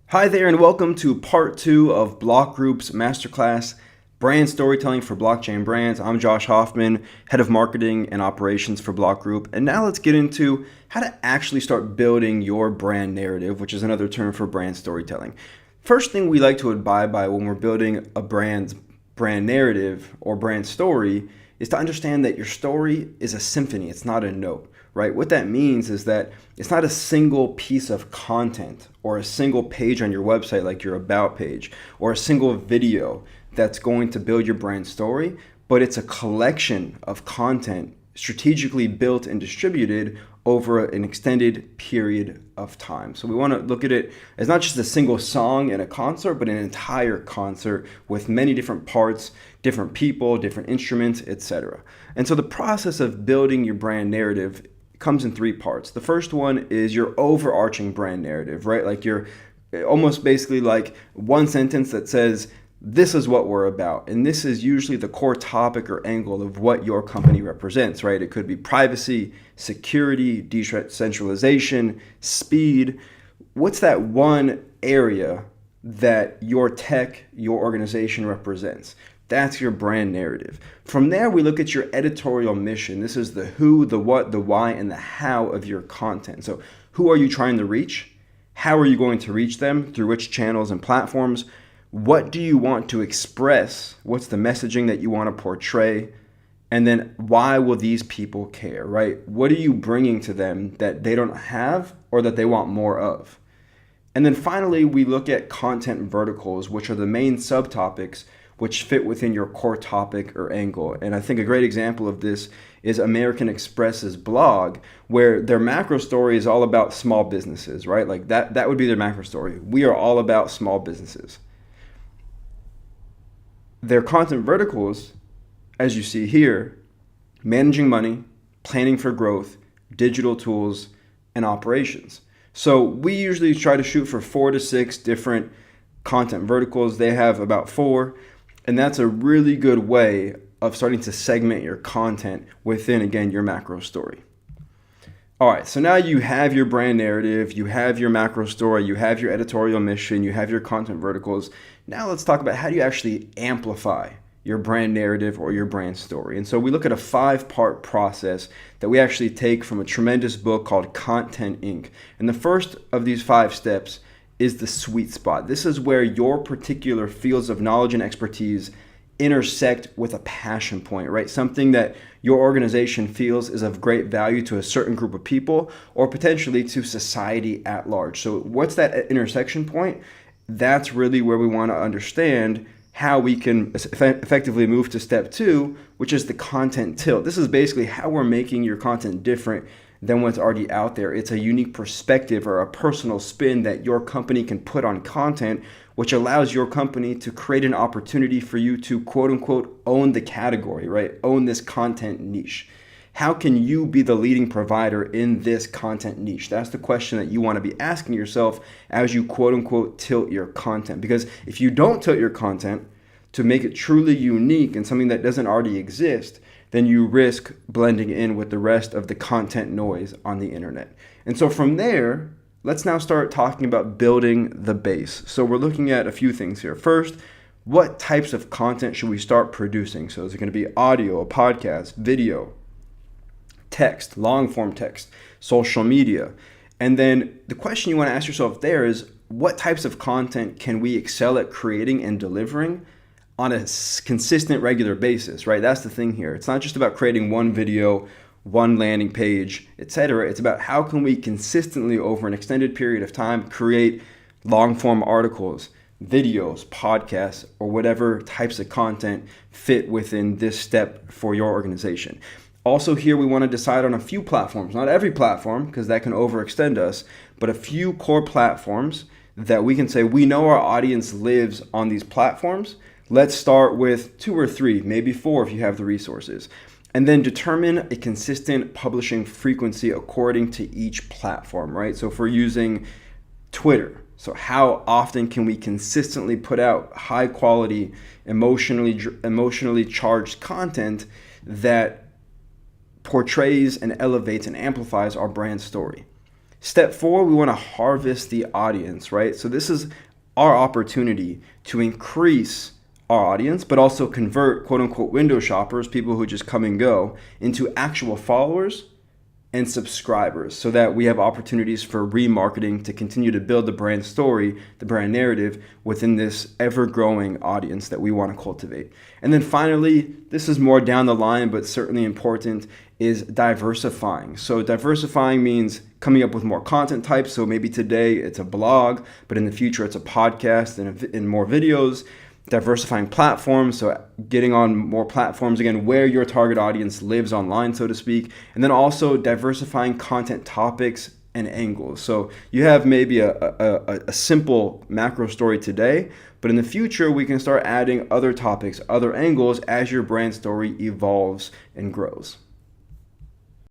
Hi there, and welcome to part two of BlockGroup's Masterclass, Brand Storytelling for Blockchain Brands. I'm Josh Hoffman, Head of Marketing and Operations for BlockGroup. And now let's get into how to actually start building your brand narrative, which is another term for brand storytelling. First thing we like to abide by when we're building a brand narrative or brand story is to understand that your story is a symphony, it's not a note. Right? What that means is that it's not a single piece of content or a single page on your website like your about page or a single video that's going to build your brand story, but it's a collection of content strategically built and distributed over an extended period of time. So we want to look at it as not just a single song in a concert, but an entire concert with many different parts, different people, different instruments, etc. And so the process of building your brand narrative comes in three parts. The first one is your overarching brand narrative, right? Like you're almost basically like one sentence that says, this is what we're about. And this is usually the core topic or angle of what your company represents, right? It could be privacy, security, decentralization, speed. What's that one area that your tech, your organization represents? That's your brand narrative. From there, we look at your editorial mission. This is the who, the what, the why, and the how of your content. So who are you trying to reach? How are you going to reach them? Through which channels and platforms? What do you want to express? What's the messaging that you want to portray? And then why will these people care, right? What are you bringing to them that they don't have or that they want more of? And then finally, we look at content verticals, which are the main subtopics which fit within your core topic or angle. And I think a great example of this is American Express's blog, where their macro story is all about small businesses, right? Like that would be their macro story. We are all about small businesses. Their content verticals, as you see here, managing money, planning for growth, digital tools, and operations. So we usually try to shoot for 4 to 6 different content verticals. They have about 4. And that's a really good way of starting to segment your content within, again, your macro story. All right, so now you have your brand narrative, you have your macro story, you have your editorial mission, you have your content verticals. Now let's talk about how do you actually amplify your brand narrative or your brand story. And so we look at a 5-part process that we actually take from a tremendous book called Content Inc. And the first of these 5 steps is the sweet spot. This is where your particular fields of knowledge and expertise intersect with a passion point, right? Something that your organization feels is of great value to a certain group of people or potentially to society at large. So what's that intersection point? That's really where we want to understand how we can effectively move to step 2, which is the content tilt. This is basically how we're making your content different than what's already out there. It's a unique perspective or a personal spin that your company can put on content, which allows your company to create an opportunity for you to quote unquote own the category, right? Own this content niche. How can you be the leading provider in this content niche? That's the question that you want to be asking yourself as you quote unquote tilt your content. Because if you don't tilt your content to make it truly unique and something that doesn't already exist, then you risk blending in with the rest of the content noise on the internet. And so from there, let's now start talking about building the base. So we're looking at a few things here. First, what types of content should we start producing? So is it going to be audio, a podcast, video, text, long form text, social media? And then the question you want to ask yourself there is, what types of content can we excel at creating and delivering on a consistent, regular basis, right? That's the thing here. It's not just about creating one video, one landing page, etc. It's about how can we consistently, over an extended period of time, create long-form articles, videos, podcasts, or whatever types of content fit within this step for your organization. Also here, we want to decide on a few platforms, not every platform, because that can overextend us, but a few core platforms that we can say, we know our audience lives on these platforms. Let's start with 2 or 3, maybe 4 if you have the resources. And then determine a consistent publishing frequency according to each platform, right? So if we're using Twitter, so how often can we consistently put out high quality, emotionally charged content that portrays and elevates and amplifies our brand story? Step 4, we want to harvest the audience, right? So this is our opportunity to increase our audience, but also convert quote unquote window shoppers, people who just come and go, into actual followers and subscribers, so that we have opportunities for remarketing to continue to build the brand story, the brand narrative within this ever-growing audience that we want to cultivate. And then finally, this is more down the line, but certainly important, is diversifying. So diversifying means coming up with more content types. So maybe today it's a blog, but in the future it's a podcast and more videos. Diversifying platforms, so getting on more platforms, again, where your target audience lives online, so to speak. And then also diversifying content topics and angles. So you have maybe a simple macro story today, but in the future, we can start adding other topics, other angles as your brand story evolves and grows.